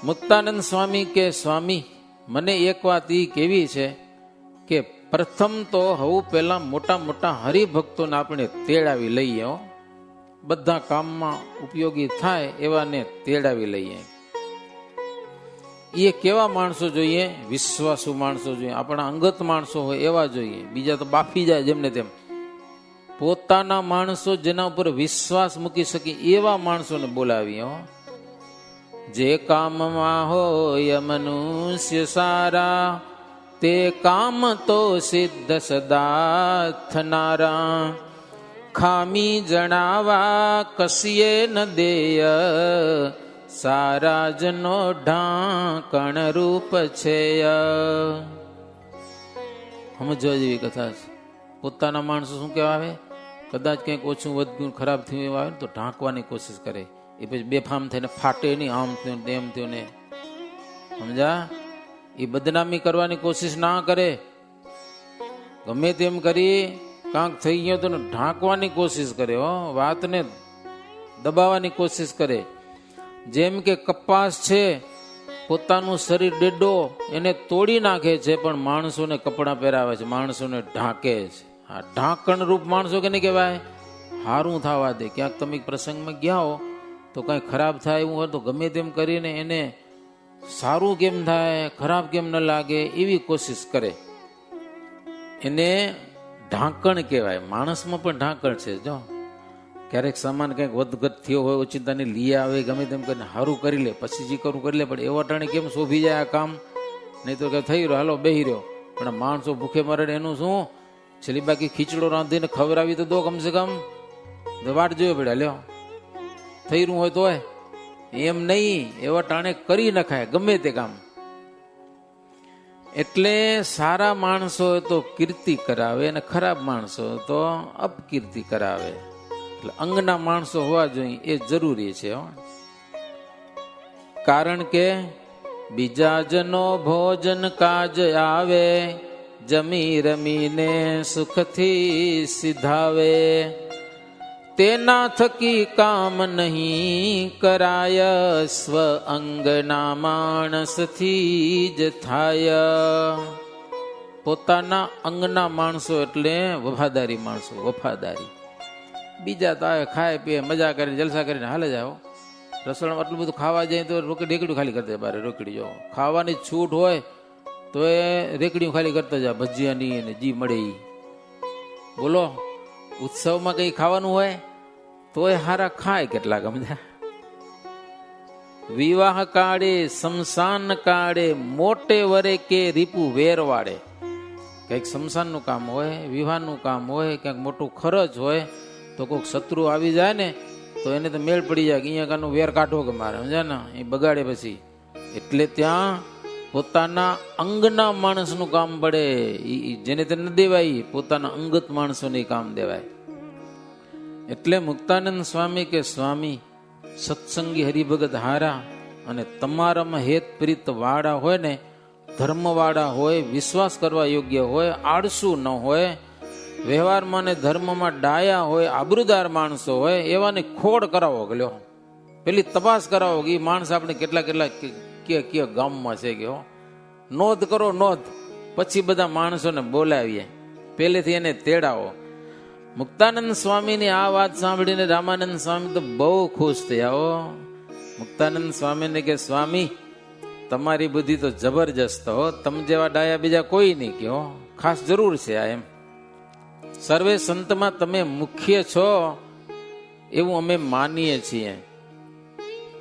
મુક્તાનંદ સ્વામી કે સ્વામી મને એક વાત એ કેવી છે કે પ્રથમ તો હવે પેલા મોટા મોટા હરિભક્તોને આપણે તેડાવી લઈએ હો, બધા કામમાં ઉપયોગી થાય એવાને તેડાવી લઈએ. એ કેવા માણસો જોઈએ? વિશ્વાસુ માણસો જોઈએ, આપણા અંગત માણસો હોય એવા જોઈએ. બીજા તો બાફી જાય જેમને તેમ. પોતાના માણસો જેના ઉપર વિશ્વાસ મૂકી શકે એવા માણસોને બોલાવીએ હો. જે કામમાં હોય મનુષ્ય સારા, તે કામ તો સિદ્ધ સદા થનારા. ખામી જણાવા કશીએ ન દેય, સારા જનો ઢાંકણ રૂપ છે. સમજવા જેવી કથા છે. પોતાના માણસો શું કહેવા આવે? કદાચ કંઈક ઓછું વધ્યું ખરાબ થયું એવું આવે ને તો ઢાંકવાની કોશિશ કરે. એ પછી બેફામ થઈને ફાટે નહીં, આમ થયું તેમ થયું ને, સમજા? એ બદનામી કરવાની કોશિશ ના કરે. ગમે તેમ કરી કાંક થઈ ગયો તો ઢાંકવાની કોશિશ કરે હો, વાતને દબાવવાની કોશિશ કરે. જેમ કે કપાસ છે, પોતાનું શરીર ડેડો એને તોડી નાખે છે, પણ માણસોને કપડાં પહેરાવે છે, માણસોને ઢાંકે છે. આ ઢાંકણ રૂપ માણસો કેને કહેવાય? હારું થવા દે. ક્યાંક તમે પ્રસંગમાં ગયા હો તો કઈ ખરાબ થાય એવું હોય તો ગમે તેમ કરીને એને સારું કેમ થાય, ખરાબ કેમ ન લાગે એવી કોશિશ કરે. એને ઢાંકણ કહેવાય. માણસમાં પણ ઢાંકણ છે. જો ક્યારેક સામાન કંઈક વધઘટ થયો હોય, ઓચિંતાને લઈ આવે, ગમે તેમ કરીને સારું કરી લે, પછી જે કરવું કરી લે. પણ એવા ટાણે કેમ શોભી જાય આ કામ? નહીં તો કે થઈ રહ્યો હાલો બેહી રહ્યો. પણ માણસો ભૂખે મરે એનું શું? છેલ્લી બાકી ખીચડો રાંધીને ખવડાવી તો દો કમસે કમ. વાટ જોયો પડ્યા લ્યો, થઈ રહ્યું હોય તો એમ નહીં. એવા ટાણે કરી નખાય ગમે તે કામ. એટલે સારા માણસો તો કીર્તિ કરાવે અને ખરાબ માણસો તો અપકીર્તિ કરાવે. એટલે અંગના માણસો હોવા જોઈએ એ જરૂરી છે. કારણ કે બીજા જનો ભોજન કાજ આવે, જમી રમીને સુખથી સિધાવે. તેના થકી કામ નહીં કરાય, સ્વ અંગના માણસથી જ થાય. પોતાના અંગના માણસો એટલે વફાદારી માણસો. વફાદારી. બીજા તો આવે ખાય પીએ મજા કરીને જલસા કરીને હાલે જાઓ. રસોડામાં આટલું બધું ખાવા જાય તો રેકડીયું ખાલી કરતા જાય. બારે રેકડી જો ખાવાની છૂટ હોય તો એ રેકડીયું ખાલી કરતા જાય. ભજીયાની અને જી મળે એ. બોલો, ઉત્સવમાં કઈ ખાવાનું હોય તોય હારા ખાય કેટલાક. સમજ્યા? વિવાહ કાળે શમશાન કાળે, મોટે વરે કે રીપુ વેરવાડે. કંઈક શમશાનનું કામ હોય, વિવાહનું કામ હોય, ક્યાંક મોટું ખર્ચ હોય તો કોઈક શત્રુ આવી જાય ને તો એને તો મેળ પડી જાય કે અહીંયા કાનું વેર કાઢો કે મારે. સમજ્યા ને? એ બગાડે પછી. એટલે ત્યાં પોતાના અંગના માણસનું કામ પડે. જેને તે ન દેવાય, પોતાના અંગત માણસોને કામ દેવાય. એટલે મુક્તાનંદ સ્વામી કે સ્વામી સત્સંગી હરિભગત હારા અને તમારામાં હેત પ્રીત વાળા હોય ને, ધર્મવાળા હોય, વિશ્વાસ કરવા યોગ્ય હોય, આળસુ ન હોય, વ્યવહારમાં ને ધર્મમાં ડાયા હોય, આબરૂદાર માણસો હોય, એવાને ખોડ કરાવો. ગયો પેલી તપાસ કરાવો કે એ માણસ આપણે કેટલા કેટલા કે ગામમાં છે કે નોંધ કરો, નોંધ. પછી બધા માણસોને બોલાવીએ, પહેલેથી એને તેડાવો. મુક્તાનંદ સ્વામીની આ વાત સાંભળીને રામાનંદ સ્વામી તો બહુ ખુશ થયા. મુક્તાનંદ સ્વામીને કે સ્વામી તમારી બુદ્ધિ તો જબરજસ્ત હો, તમે જેવા ડાયા બીજા કોઈ નહીં કે ખાસ જરૂર છે આ. એમ સર્વે સંતમાં તમે મુખ્ય છો એવું અમે માનીએ છીએ.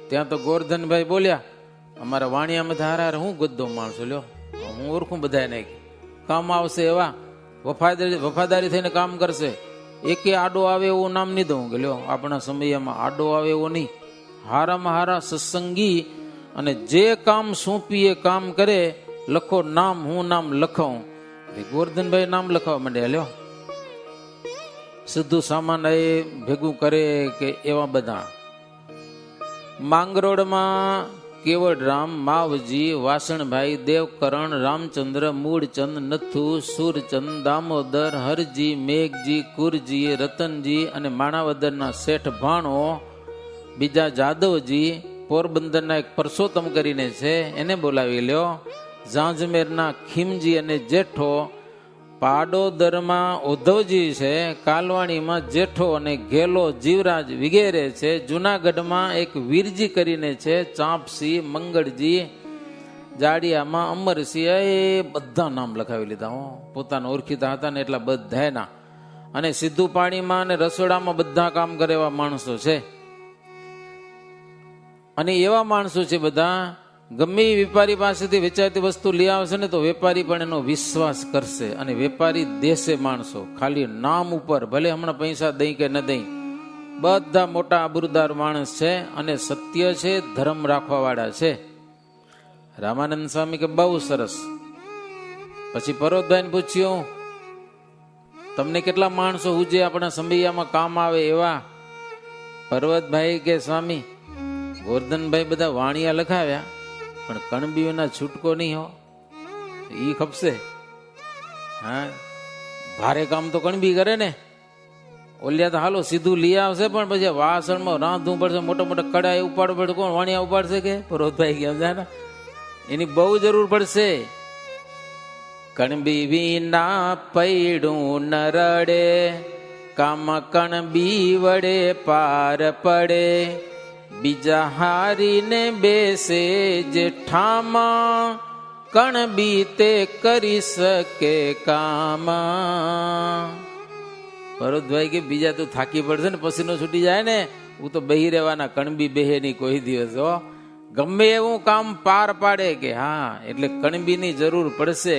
ત્યાં તો ગોરધનભાઈ બોલ્યા, અમારા વાણિયામાં ધારા હું ગદ્દો માણસો લ્યો, હું ઓળખું બધાને, કામ આવશે એવા, વફાદારી થઈને કામ કરશે. એકે આડો આવે એવું નામ નહીં દઉં કે લ્યો આપણા સમયમાં આડો આવે એવો નહીં. હારામાં હારા સત્સંગી અને જે કામ સોંપીએ કામ કરે. લખો નામ, હું નામ લખાઉં. ગોરધનભાઈ નામ લખાવા માંડ્યા લ્યો. સીધું સામાન એ ભેગું કરે કે એવા બધા. માંગરોળમાં કેવડરામ, માવજી, વાસણભાઈ, દેવકરણ, રામચંદ્ર, મૂળચંદ, નથુ, સુરચંદ, દામોદર, હરજી, મેઘજી, કુરજી, રતનજી અને માણાવદરના શેઠ ભાણો, બીજા જાદવજી પોરબંદરના એક પરસોત્તમ કરીને છે, એને બોલાવી લ્યો. ઝાંઝમેરના ખીમજી અને જેઠો, પાડોદરમાં ઉદ્ધવજી છે, કાલવાણીમાં જેઠો અને ઘેલો જીવરાજ વગેરે છે. જુનાગઢમાં એક વીરજી કરીને છે, ચાંપસી, મંગળજી, જાડિયામાં અમરસિંહ, એ બધા નામ લખાવી લીધા હો. પોતાના ઓળખીતા હતા ને એટલા બધાના. અને સીધું પાણીમાં અને રસોડામાં બધા કામ કરે એવા માણસો છે. અને એવા માણસો છે બધા, ગમે એ વેપારી પાસેથી વેચાતી વસ્તુ લઈ આવશે ને તો વેપારી પણ એનો વિશ્વાસ કરશે. અને વેપારી દેશે માણસો ખાલી નામ ઉપર, ભલે હમણાં પૈસા દઈ કે ન દઈ, બધા મોટા આબરૂદાર માણસ છે અને સત્ય છે, ધર્મ રાખવા વાળા છે. રામાનંદ સ્વામી કે બહુ સરસ. પછી પરોતભાઈને પૂછ્યું, તમને કેટલા માણસો હુજે આપણા સંભૈયામાં કામ આવે એવા? પર્વતભાઈ કે સ્વામી, ગોરધનભાઈ બધા વાણિયા લખાવ્યા પણ કણબીઓના છૂટકો નહીં હો, ઈ ખપશે. હા, ભારે કામ તો કણબી કરે ને, ઓલિયા તો હાલો સીધું લઈ આવશે પણ પછી વાસણમાં રાંધવું પડશે, મોટા મોટા કડાઈ ઉપાડવું પડશે. કોણ વાણિયા ઉપાડશે? કે પર્વતભાઈ કે સમજાય, એની બહુ જરૂર પડશે. કણબી વિના પૈડું ન રડે, કામ કણબી વડે પાર પડે. બીજા હારીને બેસે જેઠામાં, કણબી તે કરી શકે કામ. ભરતભાઈ કે બીજા તો થાકી પડશે ને, પસીનો છૂટી જાય ને, હું તો બેહી રહેવાના, કણબી બેહે નહીં કોઈ દિવસ હો. ગમે એવું કામ પાર પાડે કે હા, એટલે કણબીની જરૂર પડશે.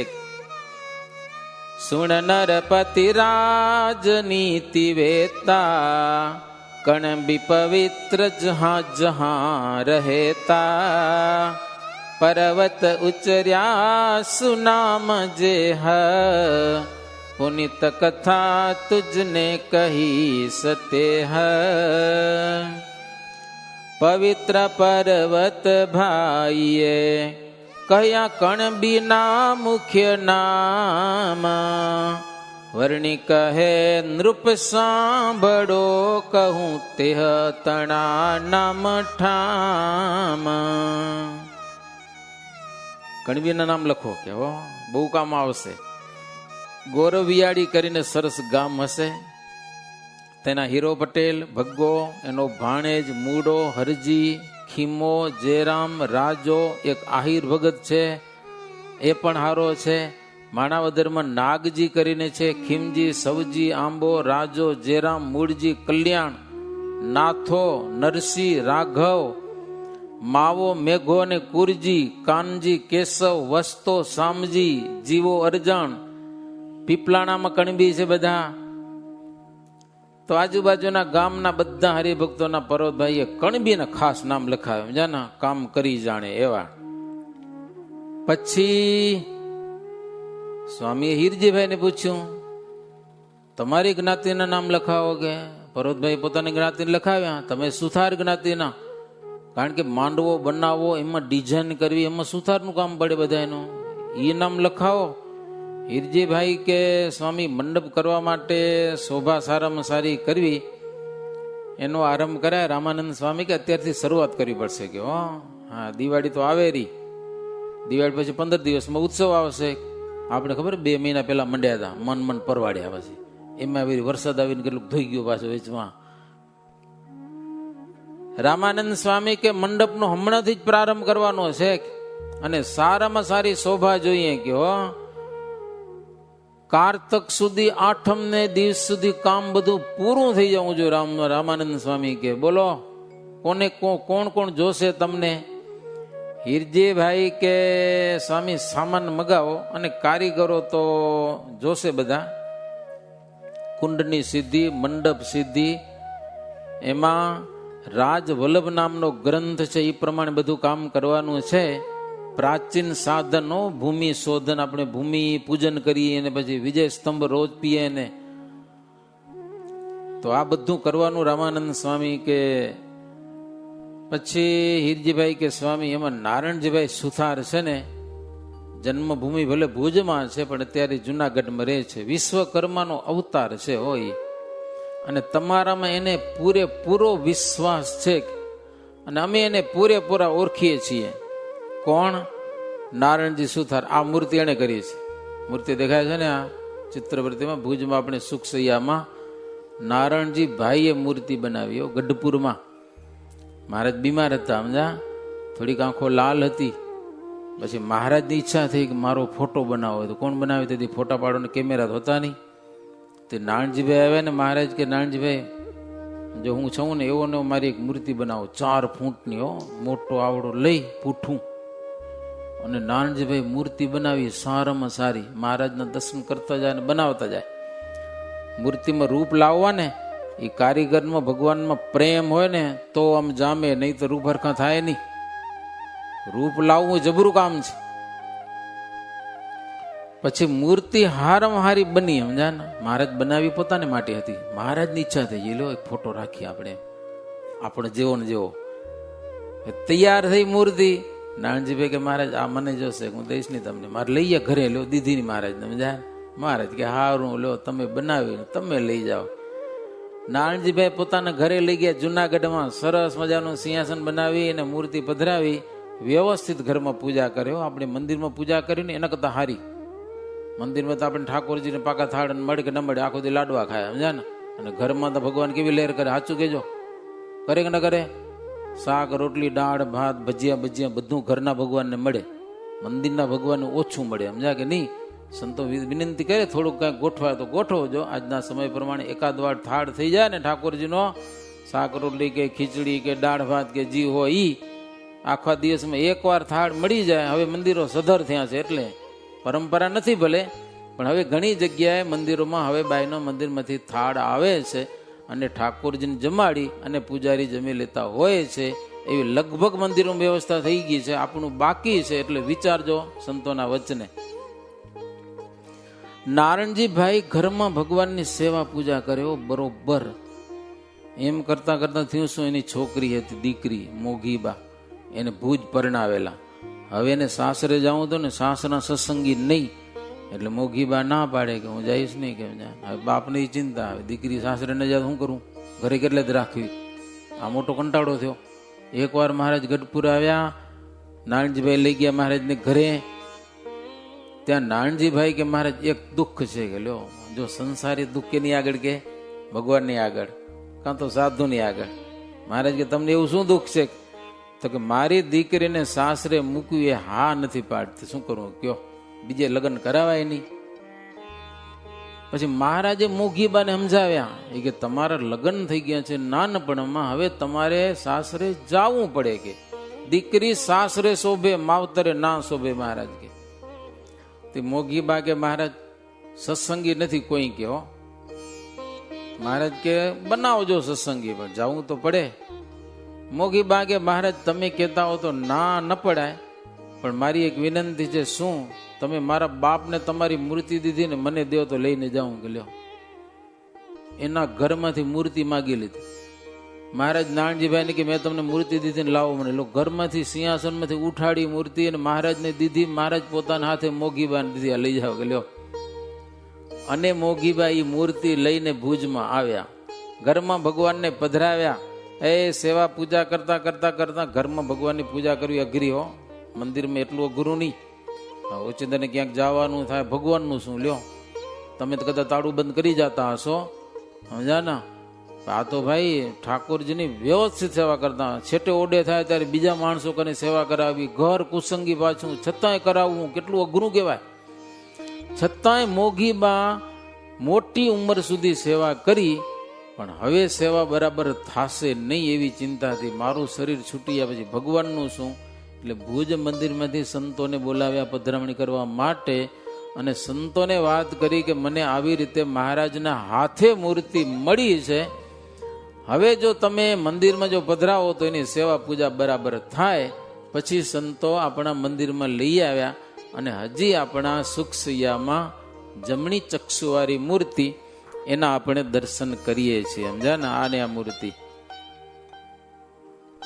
સુણ નરપતિ રાજનીતિ વેતા, કણબી પવિત્ર જહાં જહાં રહેતા. પર્વત ઉચર્યા સુનામ જે હ, પુનિત કથા તુજને કહી સતે હ. પવિત્ર પર્વત ભાઈએ કયા કણબીના મુખ્ય નામ. વર્ણિ કહે નૃપ સાંભળો, કહું તેહ તણા નામ ઠામ. કણબીના નામ લખો કે હો, બહુ કામ આવશે. ગોરવિયાળી કરીને સરસ ગામ હશે, તેના હીરો પટેલ, ભગ્ગો, એનો ભાણેજ મૂડો, હરજી, ખીમો, જેરામ, રાજો, એક આહિર ભગત છે એ પણ હારો છે. માણાવદરમાં નાગજી કરીને છે, ખીમજી, સવજી, આંબો, રાજો, જેરામ, મૂળજી, કલ્યાણ, નાથો, નરસિંહ, રાઘવ, માવો, મેઘો અને કુરજી, કાનજી, કેશવ, વસ્તો, સામજી, જીવો, અરજાણ. પીપલાણામાં કણબી છે બધા. તો આજુબાજુના ગામના બધા હરિભક્તોના પર્વતભાઈએ કણબીના ખાસ નામ લખાવે, જાના કામ કરી જાણે એવા. પછી સ્વામીએ હીરજીભાઈને પૂછ્યું, તમારી જ્ઞાતિના નામ લખાવો કે? પર્વતભાઈ પોતાની જ્ઞાતિને લખાવ્યા, તમે સુથાર જ્ઞાતિના. કારણ કે માંડવો બનાવવો, એમાં ડિઝાઇન કરવી, એમાં સુથારનું કામ પડે બધા એનું, એ નામ લખાવો. હીરજીભાઈ કે સ્વામી, મંડપ કરવા માટે શોભા સારામાં સારી કરવી, એનો આરંભ કરાય. રામાનંદ સ્વામી કે અત્યારથી શરૂઆત કરવી પડશે કે હો. હા, દિવાળી તો આવે રહી, દિવાળી પછી 15 દિવસમાં ઉત્સવ આવશે. આપણે ખબર 2 મહિના પહેલા મંડ્યા હતા, મન પરવાડ્યા પછી, એમાં વરસાદ આવીને કેટલું ધોઈ ગયો પાછો વેચમાં. રામાનંદ સ્વામી કે મંડપનો હમણાંથી જ પ્રારંભ કરવાનો છે અને સારામાં સારી શોભા જોઈએ કે હો. કારતક સુધી, 8મ દિવસ સુધી કામ બધું પૂરું થઈ જવું જોઈએ. રામાનંદ સ્વામી કે બોલો, કોણ કોણ જોશે તમને? હીરજીભાઈ કે સ્વામી, સામાન મગાવો અને કારીગરો તો જોશે બધા. કુંડની સિદ્ધિ, મંડપ સિદ્ધિ, એમાં રાજ વલ્લભ નામનો ગ્રંથ છે, એ પ્રમાણે બધું કામ કરવાનું છે. પ્રાચીન સાધનો, ભૂમિ શોધન, આપણે ભૂમિ પૂજન કરીએ અને પછી વિજય સ્તંભ રોજ પીએ ને, તો આ બધું કરવાનું. રામાનંદ સ્વામી કે પછી હીરજીભાઈ કે સ્વામી, એમાં નારાયણજીભાઈ સુથાર છે ને, જન્મભૂમિ ભલે ભુજમાં છે પણ અત્યારે જુનાગઢમાં રહે છે, વિશ્વકર્માનો અવતાર છે હોય, અને તમારામાં એને પૂરેપૂરો વિશ્વાસ છે અને અમે એને પૂરેપૂરા ઓળખીએ છીએ. કોણ? નારાયણજી સુથાર. આ મૂર્તિ એને કરી છે. મૂર્તિ દેખાય છે ને આ ચિત્રવૃત્તિમાં, ભુજમાં આપણે સુખસૈયામાં નારાયણજી ભાઈએ મૂર્તિ બનાવી, ગઢપુરમાં. મહારાજ બીમાર હતા, સમજા, થોડીક આંખો લાલ હતી. પછી મહારાજની ઈચ્છા થઈ કે મારો ફોટો બનાવો. તો કોણ બનાવે? તેથી ફોટા પાડવાના કેમેરા હોતા નહીં. તે નારાયણજીભાઈ આવ્યા ને મહારાજ કે નારાયણજીભાઈ, જો હું છું ને એવો ને મારી એક મૂર્તિ બનાવો, 4 ફૂટની, મોટો આવડો લઈ પૂઠું. અને નારાયણજીભાઈ મૂર્તિ બનાવી, સારામાં સારી. મહારાજના દર્શન કરતા જાય ને બનાવતા જાય. મૂર્તિમાં રૂપ લાવવા ને એ કારીગરમાં ભગવાનમાં પ્રેમ હોય ને તો આમ જામે, નહીં તો રૂપ હરખા થાય નહીં. રૂપ લાવવું જબરું કામ છે. પછી મૂર્તિ હારામાં હારી બની, સમજા ને. મહારાજ બનાવી પોતાને માટે હતી. મહારાજની ઈચ્છા થઈ, લો એક ફોટો રાખીએ આપણે જેવો ને જેવો. તૈયાર થઈ મૂર્તિ. નારાયણજીભાઈ કે મહારાજ આ મને જોશે, હું દઈશ નહીં તમને, મારે લઈએ ઘરે. લો દીધી ની મહારાજને, સમજાય. મહારાજ કે હારું, લો તમે બનાવી તમે લઈ જાઓ. નારાયણજીભાઈ પોતાના ઘરે લઈ ગયા. જુનાગઢમાં સરસ મજાનું સિંહાસન બનાવી અને મૂર્તિ પધરાવી, વ્યવસ્થિત ઘરમાં પૂજા કર્યો. આપણે મંદિરમાં પૂજા કરીને એના કરતા હારી. મંદિરમાં તો આપણે ઠાકોરજીને પાકા થાળ મળે કે ન મળે, આખો દી લાડવા ખાય, સમજા ને. અને ઘરમાં તો ભગવાન કેવી લહેર કરે, સાચું કેજો, કરે કે ન કરે? શાક રોટલી દાળ ભાત ભજીયા બધું ઘરના ભગવાનને મળે, મંદિરના ભગવાનને ઓછું મળે, સમજા કે નહીં? સંતો વિનંતી કરે થોડુંક કાંઈક ગોઠવાય તો ગોઠવજો. આજના સમય પ્રમાણે એકાદ વાર થાળ થઈ જાય ને ઠાકોરજીનો, શાક રોટલી કે ખીચડી કે દાળ ભાત કે જી હોય ઈ, આખા દિવસમાં એકવાર થાળ મળી જાય. હવે મંદિરો સધર થયા છે એટલે પરંપરા નથી ભલે, પણ હવે ઘણી જગ્યાએ મંદિરોમાં હવે બાયનો મંદિરમાંથી થાળ આવે છે અને ઠાકોરજીને જમાડી અને પૂજારી જમી લેતા હોય છે. એવી લગભગ મંદિરોમાં વ્યવસ્થા થઈ ગઈ છે. આપણું બાકી છે, એટલે વિચારજો સંતોના વચને. નારાયણજીભાઈ ઘરમાં ભગવાનની સેવા પૂજા કર્યો બરોબર. એમ કરતા કરતા થયું શું, એની છોકરી હતી, દીકરી મોઘીબા, એને ભુજ પરણાવેલા. હવે એને સાસરે જાઉં તો ને સાસના સત્સંગી નહીં, એટલે મોઘીબા ના પાડે કે હું જઈશ નહીં. કેમ જાય? હવે બાપને ચિંતા, હવે દીકરી સાસરે ન જાય શું કરું, ઘરે કેટલે જ રાખવી. આ મોટો કંટાળો થયો. એકવાર મહારાજ ગઢપુર આવ્યા, નારાયણજીભાઈ લઈ ગયા મહારાજને ઘરે. ત્યાં નારાયણજીભાઈ કે મહારાજ એક દુઃખ છે કે લ્યો, જો સંસારી દુઃખ કે નહીં આગળ, કે ભગવાનની આગળ, કાં તો સાધુની આગળ. મહારાજ કે તમને એવું શું દુઃખ છે? તો કે મારી દીકરીને સાસરે મૂકવી એ હા નથી પાડતી, શું કરું કયો, બીજે લગ્ન કરાવાય નહીં. પછી મહારાજે મોઘીબાને સમજાવ્યા, એ કે તમારા લગ્ન થઈ ગયા છે નાનપણમાં, હવે તમારે સાસરે જાવું પડે. કે દીકરી સાસરે શોભે માવતરે ના શોભે. મહારાજ કે તે મોઘીબા કે મહારાજ સત્સંગી નથી કોઈ કે, હો મહારાજ કે બનાવજો સત્સંગી, પણ જવું તો પડે. મોઘીબા કે મહારાજ તમે કહેતા હો તો ના ન પડાય, પણ મારી એક વિનંતી છે. શું? તમે મારા બાપને તમારી મૂર્તિ દીધી ને મને દો તો લઈને જાઉં. કે લ્યો, એના ઘરમાંથી મૂર્તિ માગી લીધી. મહારાજ નારાયણજીભાઈ ને કે મેં તમને મૂર્તિ દીધી ને લાવો મને. લોકો ઘરમાંથી સિંહાસનમાંથી ઉઠાડી મૂર્તિ અને મહારાજને દીધી. મહારાજ પોતાના હાથે મોઘીબાને દીધી, લઈ જાઓ. કે લ્યો. અને મોઘીબા એ મૂર્તિ લઈને ભુજમાં આવ્યા, ઘરમાં ભગવાનને પધરાવ્યા. એ સેવા પૂજા કરતા કરતા કરતા ઘરમાં ભગવાનની પૂજા કરવી અઘરી હો. મંદિરમાં એટલું અઘરું નહીં. ઓચિંતાને ક્યાંક જવાનું થાય, ભગવાનનું શું લ્યો. તમે તો કદાચ તાળું બંધ કરી જતા હશો, સમજા ના. આ તો ભાઈ ઠાકોરજીની વ્યવસ્થિત સેવા કરતા. છેટે ઓડે થાય ત્યારે બીજા માણસો કરીને સેવા કરાવી, ઘર કુસંગી પાછું, છતાંય કરાવવું કેટલું અઘરું કહેવાય. છતાંય મોઘીબા મોટી ઉંમર સુધી સેવા કરી, પણ હવે સેવા બરાબર થશે નહીં એવી ચિંતાથી. મારું શરીર છૂટી ગયા પછી ભગવાનનું શું? એટલે ભુજ મંદિરમાંથી સંતોને બોલાવ્યા પધરામણી કરવા માટે, અને સંતોને વાત કરી કે મને આવી રીતે મહારાજના હાથે મૂર્તિ મળી છે. હવે જો તમે મંદિરમાં જો પધરાવો તો એની સેવા પૂજા બરાબર થાય. પછી સંતો આપણા મંદિરમાં લઈ આવ્યા, અને હજી આપણા સુખસૈયામાં જમણી ચક્ષુવાળી મૂર્તિ, એના આપણે દર્શન કરીએ છીએ, સમજ્યા ને. આને આ મૂર્તિ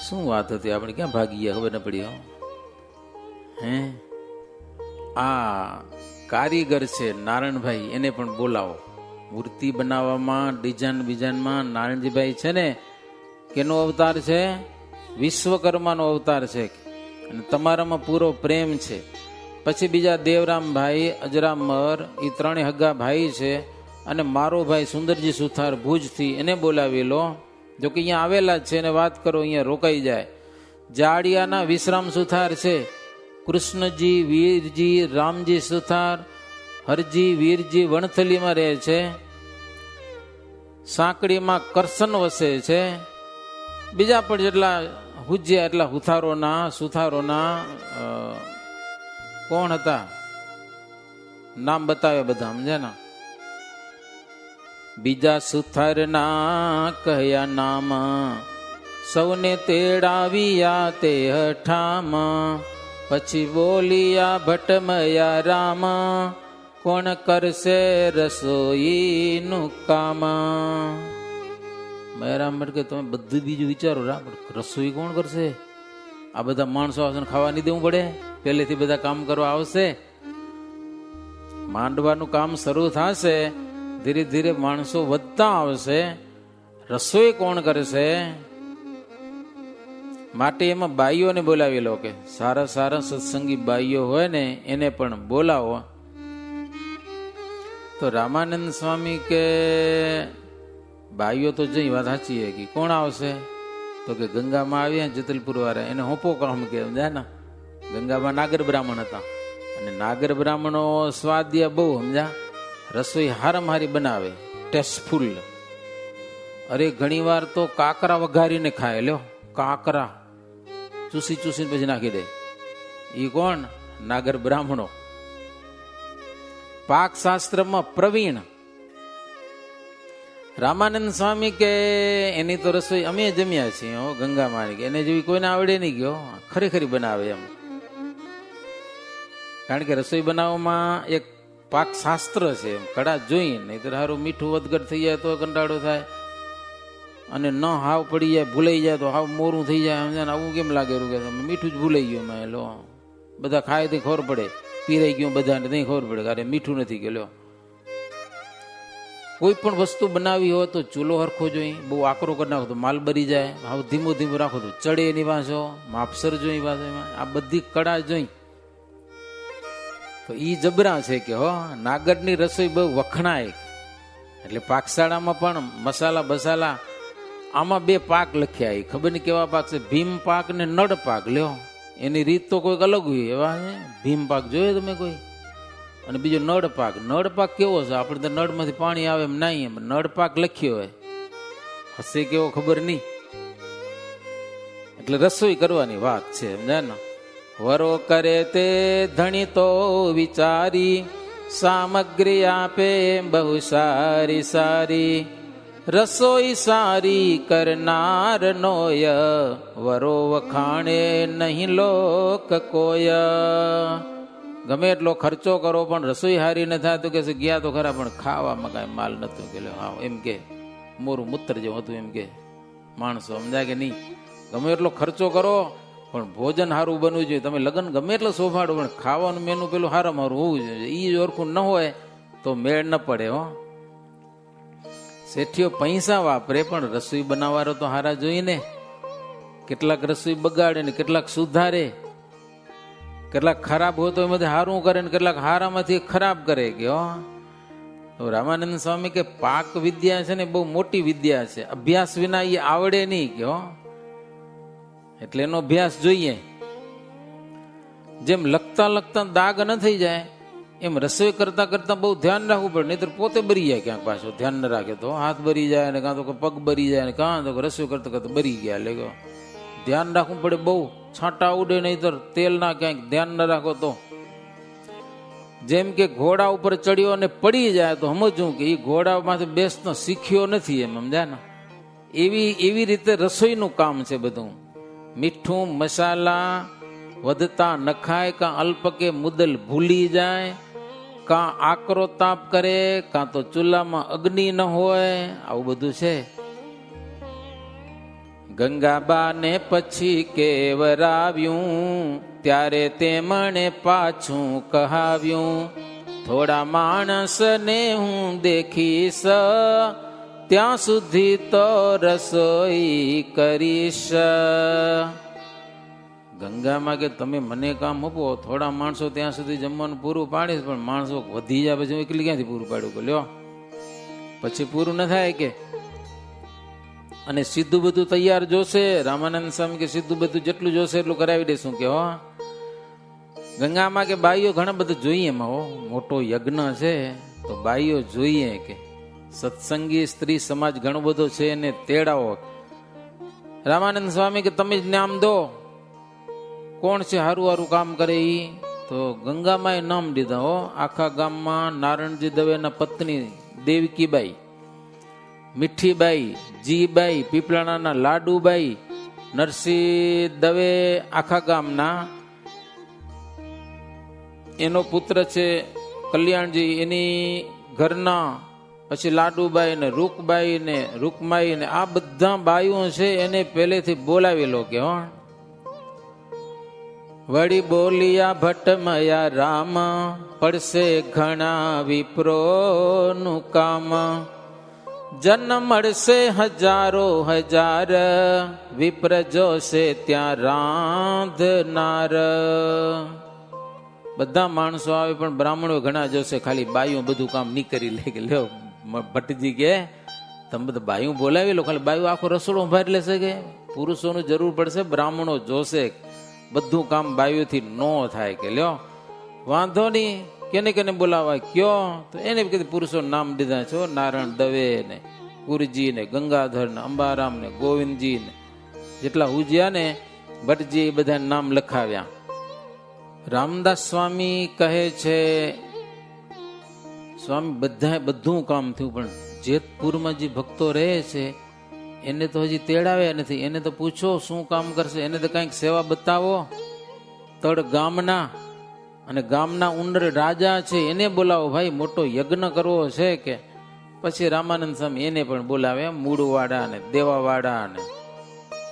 શું વાત હતી, આપણે ક્યાં ભાગી ગયા ખબર ન પડી. હે આ કારીગર છે નારાયણભાઈ, એને પણ બોલાવો. મૂર્તિ બનાવવામાં ડિઝાઇન બીજાનમાં નારાયણજીભાઈ છે ને, કેનો અવતાર છે? વિશ્વકર્માનો અવતાર છે અને તમારામાં પૂરો પ્રેમ છે. પછી બીજા દેવરામભાઈ, અજરામર, એ ત્રણેય હગા ભાઈ છે. અને મારો ભાઈ સુંદરજી સુથાર ભુજથી, એને બોલાવી લો. જો કે અહીંયા આવેલા જ છે, એને વાત કરો, અહીંયા રોકાઈ જાય. જાડિયાના વિશ્રામ સુથાર છે, કૃષ્ણજી, વીરજી, રામજી સુથાર, હરજી, વીરજી વણથલીમાં રહે છે. સાંકડીમાં કરસન વસે છે. બીજા પણ જેટલા હુજ્યા એટલા સુથારોના કોણ હતા નામ બતાવે બધા, સમજ્યા ને. બીજા સુથારના કયા નામ, સૌને તેડાવ્યા તે હઠામાં. પછી બોલિયા ભટ્ટમયા રામ, કોણ કરશે રસોઈનું કામ. મેરામ કે તમે બધું બીજું વિચારો, રસોઈ કોણ કરશે? આ બધા માણસો આવશે ખાવા નહીં દેવું પડે? પહેલેથી બધા કામ કરવા આવશે. માંડવાનું કામ શરૂ થશે, ધીરે ધીરે માણસો વધતા આવશે, રસોઈ કોણ કરશે? માટે એમાં બાઈઓને બોલાવી લો, કે સારા સારા સત્સંગી બાઈઓ હોય ને એને પણ બોલાવો. તો રામાનંદ સ્વામી કે બાઈઓ તો જઈ વાત સાચી છે, કે કોણ આવશે? તો કે ગંગામાં આવ્યા જતલપુર વાળા, એને હોપો કામ કે સમજ્યા ને. ગંગામાં નાગર બ્રાહ્મણ હતા, અને નાગર બ્રાહ્મણો સ્વાદિયા બહુ, સમજ્યા. રસોઈ હારામાં હારી બનાવે, ટેસ્ટફુલ. અરે ઘણી વાર તો કાકરા વઘારીને ખાય. લ્યો, કાકરા ચૂસી ચૂસીને પછી નાખી દે. એ કોણ? નાગર બ્રાહ્મણો. પાક શાસ્ત્રમાં પ્રવીણ. રામાનંદ સ્વામી કે એની તો રસોઈ અમે જમ્યા છીએ ગંગામાં, કે એને જેવી કોઈને આવડે નહીં ગયો, ખરેખરી બનાવે એમ. કારણ કે રસોઈ બનાવવામાં એક પાક શાસ્ત્ર છે, કડા જોઈ, નહીં તો સારું મીઠું વધઘટ થઈ જાય તો કંટાળો થાય, અને ન હાવ પડી જાય, ભૂલાઈ જાય તો હાવ મોરું થઈ જાય, સમજાય. આવું કેમ લાગે કે મીઠું જ ભૂલાઈ ગયું, મેં લો બધા ખાય તો ખબર પડે, પીરાઈ ગયું બધાને નહીં ખબર પડે, કારણ મીઠું નથી ગયો. કોઈ પણ વસ્તુ બનાવી હોય તો ચૂલો હરખો જોઈ, બહુ આકરો કરી નાખો તો માલ બરી જાય, હાવ ધીમું ધીમું રાખો તો ચડે એની પાછો, માપસર જોઈ પાછો, આ બધી કડા જોઈ. તો ઈ જબરા છે કે હો, નાગરની રસોઈ બહુ વખણાય. એટલે પાકશાળામાં પણ મસાલા બસાલા આમાં બે પાક લખ્યા, ખબર નહીં કેવા પાક છે, ભીમ પાક ને નળ પાક. લ્યો, એની રીત તો કોઈક અલગ હોય. એવા ભીમ પાક જોયો તમે કોઈ? અને બીજો નળ પાક. નળ પાક કેવો છે? આપણે તો નળમાંથી પાણી આવે એમ નહીં, એમ નળ પાક લખ્યો હોય, હશે કેવો ખબર નહીં. એટલે રસોઈ કરવાની વાત છે, સમજાય ને. વરો કરે તે ધણી તો વિચારી, સામગ્રી આપે બહુ સારી સારી. રસોઈ સારી કરનાર નોય, વરો વખાણે નહીં લોક કોય. ગમે એટલો ખર્ચો કરો પણ રસોઈ હારી ન થાય તો કે ગયા તો ખરા, પણ ખાવામાં કાંઈ માલ નતું. કે હા એમ કે મોરું મૂત્ર જેવું હતું, એમ કે માણસો, સમજાય કે નહીં. ગમે એટલો ખર્ચો કરો પણ ભોજન સારું બનવું જોઈએ. તમે લગ્ન ગમે એટલો શોભાડો પણ ખાવાનું મેનુ પેલું સારામાં સારું હોવું જોઈએ. એ ઓરખું ન હોય તો મેળ ન પડે. હો, શેઠીઓ પૈસા વાપરે પણ રસોઈ બનાવવાનો તો હારા જોઈએ ને. કેટલાક રસોઈ બગાડે ને કેટલાક સુધારે, કેટલાક ખરાબ હોય તો એમાંથી સારું કરે ને કેટલાક હારામાંથી ખરાબ કરે. કે તો રામાનંદ સ્વામી કે પાક વિદ્યા છે ને બહુ મોટી વિદ્યા છે, અભ્યાસ વિના એ આવડે નહીં. કે એટલે એનો અભ્યાસ જોઈએ. જેમ લખતા લખતા દાગ ન થઈ જાય એમ રસોઈ કરતા કરતા બહુ ધ્યાન રાખવું પડે, નહીં તો પોતે બરી જાય ક્યાંક. પાછો ધ્યાન ન રાખે તો હાથ બરી જાય ને કાં તો પગ બરી જાય ને કાં તો રસોઈ કરતા કરતા બરી ગયા. એટલે ધ્યાન રાખવું પડે બહુ. છાંટા ઉડે નહીં તો તેલ ના ક્યાંક ધ્યાન ન રાખો તો. જેમ કે ઘોડા ઉપર ચડ્યો અને પડી જાય તો સમજવું કે એ ઘોડામાંથી બેસતો શીખ્યો નથી, એમ સમજાય ને. એવી રીતે રસોઈનું કામ છે બધું. મીઠું મસાલા વધતા નખાય, કાં અલ્પ કે મુદલ ભૂલી જાય, કાં આકરો તાપ કરે, કાં તો ચૂલામાં અગ્નિ ન હોય, આવું બધું છે. ગંગાબા ને પછી કેવરાવ્યું, ત્યારે તેમણે પાછું કહાવ્યું, થોડા માણસને હું દેખીશ, ત્યાં સુધી તો રસોઈ કરીશ. ગંગામાં કે તમે મને કામ આપો, થોડા માણસો ત્યાં સુધી જમવાનું પૂરું પાડીશ, પણ માણસો વધી જાય પછી હું એકલી ક્યાંથી પૂરું પાડ્યું? કે લ્યો પછી પૂરું ન થાય કે. અને સીધું બધું તૈયાર જોશે. રામાનંદ સ્વામી કે સીધું બધું જેટલું જોશે એટલું કરાવી દેશું કે હો. ગંગામાં કે બાઈઓ ઘણા બધું જોઈએ એમાં હો, મોટો યજ્ઞ છે તો બાઈઓ જોઈએ કે સત્સંગી સ્ત્રી સમાજ ઘણો બધો છે એને તેડાવો. રામાનંદ સ્વામી કે તમે જ નામ દો, કોણ છે હારું હારું કામ કરે ઈ? તો ગંગામાં નામ દીધા હો. આખા ગામમાં નારણજી દવેના પત્ની દેવકીબાઈ, મીઠીબાઈ, જીબાઈ, પીપળાના લાડુબાઈ, નરસિંહ દવે આખા ગામના, એનો પુત્ર છે કલ્યાણજી એની ઘરના, પછી લાડુબાઈ ને રૂકબાઈ ને રૂકમાઈ ને આ બધા બાઈઓ છે એને પહેલેથી બોલાવી લો કે હો. વળી બોલિયા ભટ્ટમયા રામ, પડશે ઘણા વિપ્રોનું કામ, જન્મ મળશે હજારો હજાર, વિપ્ર જોશે ત્યાં રાંધનાર. બધા માણસો આવે પણ બ્રાહ્મણો ઘણા જોશે, ખાલી બાઈઓ બધું કામ નહીં કરી લે. કે લ્યો ભટ્ટજી કે તમે બધા બાઈઓ બોલાવી લો, ખાલી બાઈઓ આખો રસોડો ઉભારી લેશે કે પુરુષોનું જરૂર પડશે, બ્રાહ્મણો જોશે, બધું કામ બાઈઓથી ન થાય. કે લ્યો વાંધો નહીં, કેને કેને બોલાવાય કયો? તો એને કીધું પુરુષો નામ દીધા છો, નારાયણ દવે ને પુરજી ને ગંગાધર ને અંબારામ ને ગોવિંદજી ને જેટલા હુજ્યા ને ભટ્ટજી એ બધા નામ લખાવ્યા. રામદાસ સ્વામી કહે છે સ્વામી બધા બધું કામ થયું, પણ જેતપુરમાં જે ભક્તો રહે છે એને તો હજી તેડાવ્યા નથી. એને તો પૂછો શું કામ કરશે, એને તો કંઈક સેવા બતાવો. તળ ગામના અને ગામના ઉંદર રાજા છે એને બોલાવો, ભાઈ મોટો યજ્ઞ કરવો છે કે. પછી રામાનંદ સ્વામી એને પણ બોલાવ્યા, મૂળવાડા ને દેવાવાડા ને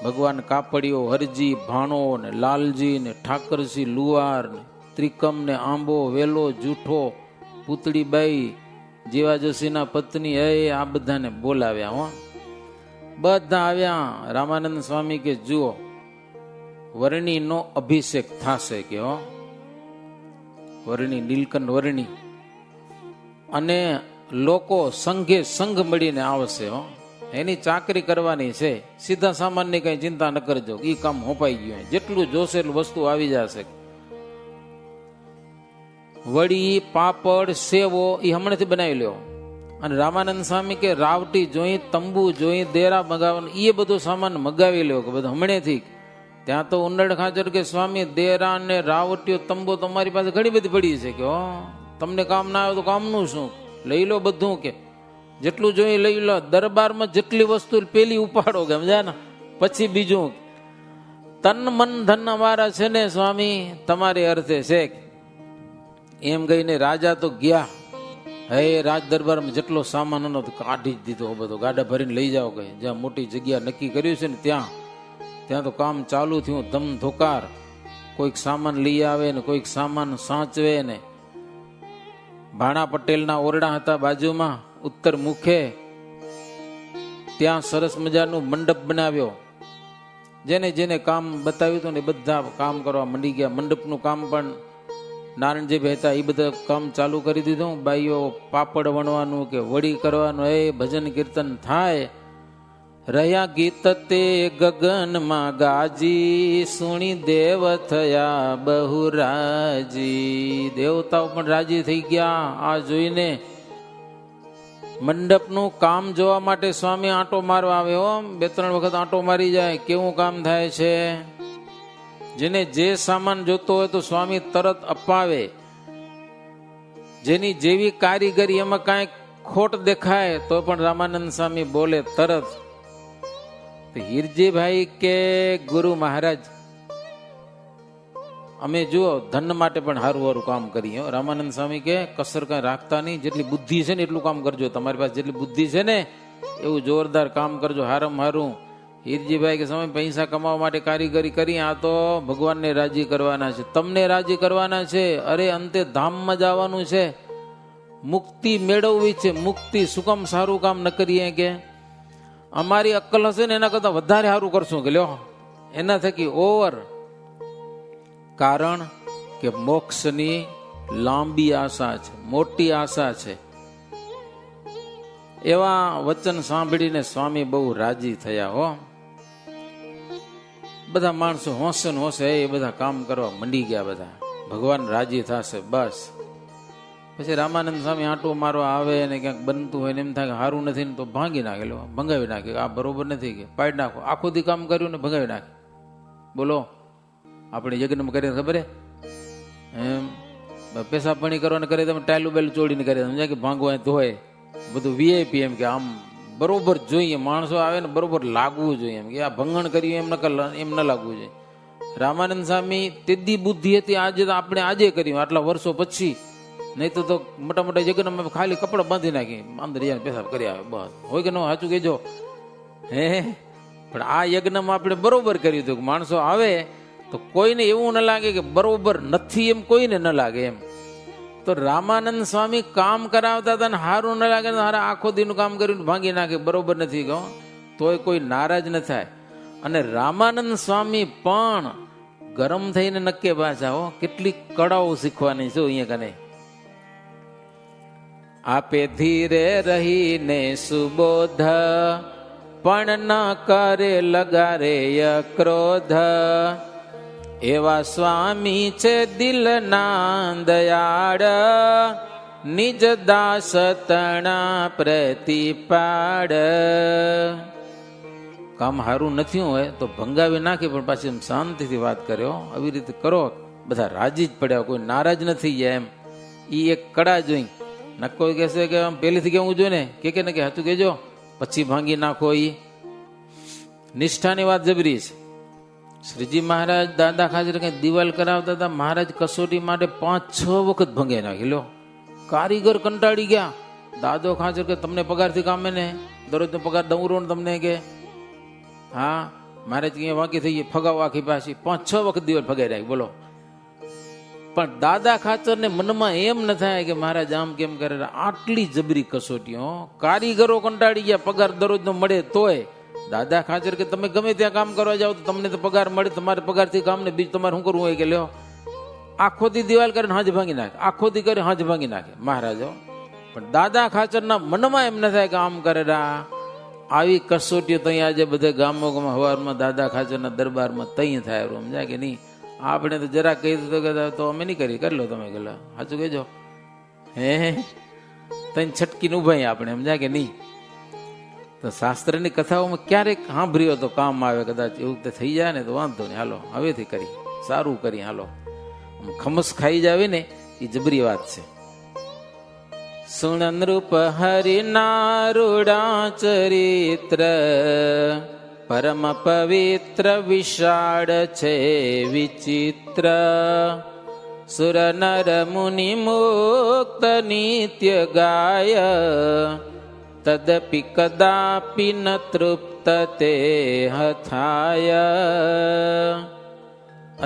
ભગવાન કાપડીઓ, હરજી, ભાણો ને લાલજી ને ઠાકરસિંહ લુવાર ને ત્રિકમ ને આંબો, વેલો, જૂઠો, પૂતળીબાઈ, જીવાજોશીના પત્ની આ બધાને બોલાવ્યા હો. બધા આવ્યા. રામાનંદ સ્વામી કે જુઓ વર્ણીનો અભિષેક થશે કે હો, વર્ણી નીલકંઠ વર્ણી, અને લોકો સંઘે સંઘ મળીને આવશે હો. એની ચાકરી કરવાની છે, સીધા સામાનની કઈ ચિંતા ન કરજો, એ કામ હોપાઈ ગયું, જેટલું જોશે એટલું વસ્તુ આવી જશે. વડી, પાપડ, સેવો એ હમણાંથી બનાવી લ્યો. અને રામાનંદ સ્વામી કે રાવટી જોઈ, તંબુ જોઈ, દેરા મગાવવાનું એ બધું સામાન મગાવી લ્યો કે બધું હમણાંથી. ત્યાં તો ઉંડડ ખાચર કે સ્વામી દેરા ને રાવટીઓ તંબુ તમારી પાસે ઘણી બધી પડી છે કે હો, તમને કામ ના આવે તો કામનું શું, લઈ લો બધું કે જેટલું જોઈ લઈ લો. દરબારમાં જેટલી વસ્તુ પેલી ઉપાડો કે સમજ્યા ને, પછી બીજું. તન મન ધન અમારા છે ને સ્વામી તમારે અર્થે છે. એમ કહીને રાજા તો ગયા. હે રાજ દરબારમાં જેટલો સામાન હતો કાઢી જ દીધો બધો, ગાડા ભરીને લઈ જાઓ કે જ્યાં મોટી જગ્યા નક્કી કર્યું છે ને ત્યાં તો કામ ચાલુ થયું ધમ ધોકાર. કોઈક સામાન લઈ આવે ને કોઈક સામાન સાચવે ને. ભાણા પટેલના ઓરડા હતા બાજુમાં ઉત્તર મુખે, ત્યાં સરસ મજાનું મંડપ બનાવ્યો. જેને જેને કામ બતાવ્યું હતું ને બધા કામ કરવા મંડી ગયા. મંડપનું કામ પણ નારણજી હતા એ બધા કામ ચાલુ કરી દીધું. બાઈઓ પાપડ વણવાનું કે વડી કરવાનું, એ ભજન કીર્તન થાય. રહ્યા ગીત તે ગગનમાં ગાજી, સુણી દેવ થયા બહુ રાજી. દેવતાઓ પણ રાજી થઈ ગયા આ જોઈને. મંડપનું કામ જોવા માટે સ્વામી આંટો મારવા આવ્યો. 2-3 વખત આંટો મારી જાય, કેવું કામ થાય છે. જેને જે સામાન જોતો હોય તો સ્વામી તરત અપાવે. જેની જેવી કારીગરી એમાં કાંઈક ખોટ દેખાય તો પણ રામાનંદ સ્વામી બોલે તરત. હીરજીભાઈ કે ગુરુ મહારાજ અમે જુઓ ધન માટે પણ હારું હારું કામ કરીએ. રામાનંદ સ્વામી કે કસર કઈ રાખતા નહીં, જેટલી બુદ્ધિ છે ને એટલું કામ કરજો, તમારી પાસે જેટલી બુદ્ધિ છે ને એવું જોરદાર કામ કરજો, હારમ હારું. હીરજીભાઈ કે સમય પૈસા કમાવા માટે કારીગરી કરી, આ તો ભગવાનને રાજી કરવાના છે, તમને રાજી કરવાના છે. અરે અંતે ધામમાં જવાનું છે, મુક્તિ મેળવવી છે. મુક્તિ શું કામ સારું કામ ન કરીએ કે અમારી અક્કલ હશે ને એના કરતા વધારે સારું કરશું કે લ્યો એના થકી ઓવર. કારણ કે મોક્ષની લાંબી આશા છે, મોટી આશા છે. એવા વચન સાંભળીને સ્વામી બહુ રાજી થયા હો. બધા માણસો હોંશે ને હોંશે એ બધા કામ કરવા મંડી ગયા. બધા ભગવાન રાજી થશે બસ. પછી રામાનંદ સ્વામી આંટો મારવા આવે ને ક્યાંક બનતું હોય ને એમ થાય કે સારું નથી ને તો ભાંગી નાખેલો, ભંગાવી નાખે. આ બરોબર નથી કે પાડી નાખો. આખો દી કામ કર્યું ને ભંગાવી નાખે. બોલો આપણે યજ્ઞમાં કરીએ ખબર એમ પેશાબ પાણી કરવાને કરે તમે ટાયલું બેલું ચોડીને કરે સમજાય કે ભાંગવા તો હોય બધું વીઆઈપી. એમ કે આમ બરોબર જોઈએ, માણસો આવે ને બરોબર લાગવું જોઈએ. એમ કે આ ભંગણ કર્યું એમ ન લાગવું જોઈએ. રામાનંદ સ્વામી તેદી બુદ્ધિ હતી, આજે આપણે આજે કર્યું આટલા વર્ષો પછી. નહીં તો મોટા મોટા યજ્ઞમાં ખાલી કપડા બાંધી નાખી અંદર જઈને પેશાબ કરી આવે બસ. હોય કે ન સાચું કહેજો હે. પણ આ યજ્ઞમાં આપણે બરોબર કર્યું હતું. માણસો આવે તો કોઈને એવું ન લાગે કે બરોબર નથી, એમ કોઈને ન લાગે એમ. તો રામાનંદ સ્વામી કામ કરાવતા હતા ને સારું ન લાગે ને હારા આખો દીનું કામ કર્યું ભાંગી નાખે બરોબર નથી કહો તોય કોઈ નારાજ ન થાય. અને રામાનંદ સ્વામી પણ ગરમ થઈને નક્કે પાછા હો. કેટલી કળાઓ શીખવાની છે અહીંયા કને. આપે ધીરે રહીને સુબોધ પણ ન કરે લગારે ક્રોધ. એવા સ્વામી છે દિલના દયાળ નિજ દાસ તણા પ્રતિપાડ. કામ સારું નથી હોય તો ભંગાવી નાખી પણ પાછી એમ શાંતિથી વાત કર્યો. આવી રીતે કરો બધા રાજી જ પડ્યા, કોઈ નારાજ નથી ગયા એમ. એ એક કડા જોઈ ના કોઈ કહેશે કે આમ પહેલેથી કેવું જોઈએ ને કે ને કે હતું કેજો પછી ભાંગી નાખો. એ નિષ્ઠાની વાત જબરી છે. શ્રીજી મહારાજ દાદા ખાચર કઈ દિવાલ કરાવતા હતા, મહારાજ કસોટી માટે 5-6 વખત ભંગાઈ નાખી લો. કારીગર કંટાળી ગયા. દાદો ખાચર કે તમને પગારથી કામે ને દરરોજનો પગાર દઉં ને તમને કે હા મહારાજ અહીંયા વાંકી થઈ ગઈ ફગાવો આખી પાછી 5-6 વખત દિવાલ ફગાઈ નાખી. બોલો પણ દાદા ખાચર ને મનમાં એમ ન થાય કે મહારાજ આમ કેમ કરે. આટલી જબરી કસોટીઓ. કારીગરો કંટાળી ગયા, પગાર દરરોજનો મળે તોય. દાદા ખાચર કે તમે ગમે ત્યાં કામ કરવા જાઓ તો તમને તો પગાર મળે, તમારે પગારથી કામ ને બીજું તમારે શું કરવું હોય કે લ્યો આખો દી દિવાલ કરીને હાજ ભાંગી નાખે, આખો દી કરે હાજ ભાંગી નાખે મહારાજો. પણ દાદા ખાચરના મનમાં એમ ન થાય કે આમ કરે. આવી કસોટીઓ તઈ આજે બધે ગામોમાં હવારમાં દાદા ખાચરના દરબારમાં તઈ થાય સમજાય કે નહીં. આપણે તો જરા કહી દીધું કે તો અમે નહીં કરી લો તમે ગયેલા સાચું કહેજો હે તઈ છટકીને ઉભાઈ આપણે સમજાય કે નહીં. તો શાસ્ત્રની કથાઓમાં ક્યારેક સાંભળ્યો તો કામ આવે, કદાચ એવું તો થઈ જાય ને તો વાંધો નહીં હાલો હવેથી કરી સારું કરી હાલો. ખમસ ખાઈ જાવે ને એ જબરી વાત છે. સુણ નૃપ હરિના રૂડા ચરિત્ર પરમ પવિત્ર વિશાળ છે વિચિત્ર. સુર નર મુનિ મુક્ત નિત્ય ગાય તદપિ કદાપિ ન તૃપ્ત તે હથાય.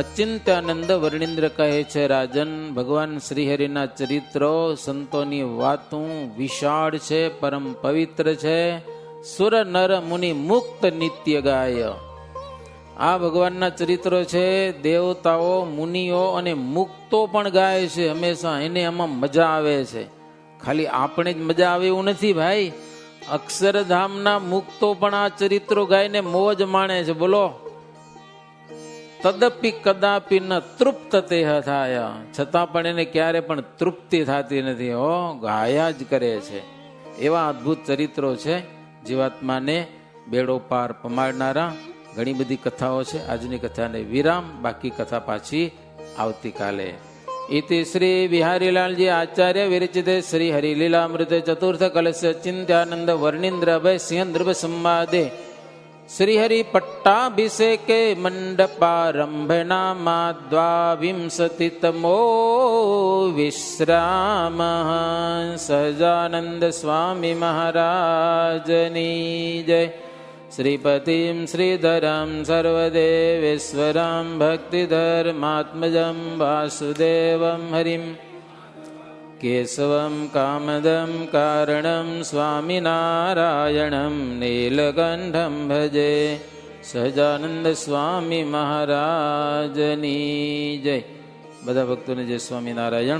અચિંત્યાનંદ વર્ણિન્દ્ર કહે છે રાજન ભગવાન શ્રીહરિના ચરિત્રો સંતોની વાતું વિશાળ છે, પરમ પવિત્ર છે. સુર નર મુનિ મુક્ત નિત્ય ગાય. આ ભગવાનના ચરિત્રો છે દેવતાઓ મુનિઓ અને મુક્તો પણ ગાય છે હંમેશા. એને આમાં મજા આવે છે. ખાલી આપણે જ મજા આવે એવું નથી ભાઈ. અક્ષરધામના મુક્તો પણ આ ચરિત્રો ગાયને મોજ માણે છે. બોલો તદપિ કદાપી ન તૃપ્ત તે થાય. છતાં પણ એને ક્યારે પણ તૃપ્તિ થતી નથી હો, ગાયા જ કરે છે. એવા અદ્ભુત ચરિત્રો છે જીવાત્માને બેડો પાર પમાડનારા. ઘણી બધી કથાઓ છે. આજની કથાને વિરામ, બાકી કથા પાછી આવતીકાલે. इति श्री बिहारीलालजी आचार्य विरचिते श्री हरिलीलामृते चतुर्थ कलश चिंत्यानंद वर्णिंद्र अभय सिंह नृप संवादे श्री हरि पट्टाभिषेके मंडपारंभना द्वाविंशतितमो विश्राम. सहजानंद स्वामी महाराजनी जय. श्रीपतिं श्रीधरं सर्वदेवेश्वरं भक्तिधर्मात्मजं वासुदेवं हरिं કેશવમ કામદમ કારણમ સ્વામિનારાયણમ નીલકંઠમ ભજે. સહજાનંદ સ્વામી મહારાજની જય. બધા ભક્તોને જય સ્વામિનારાયણ.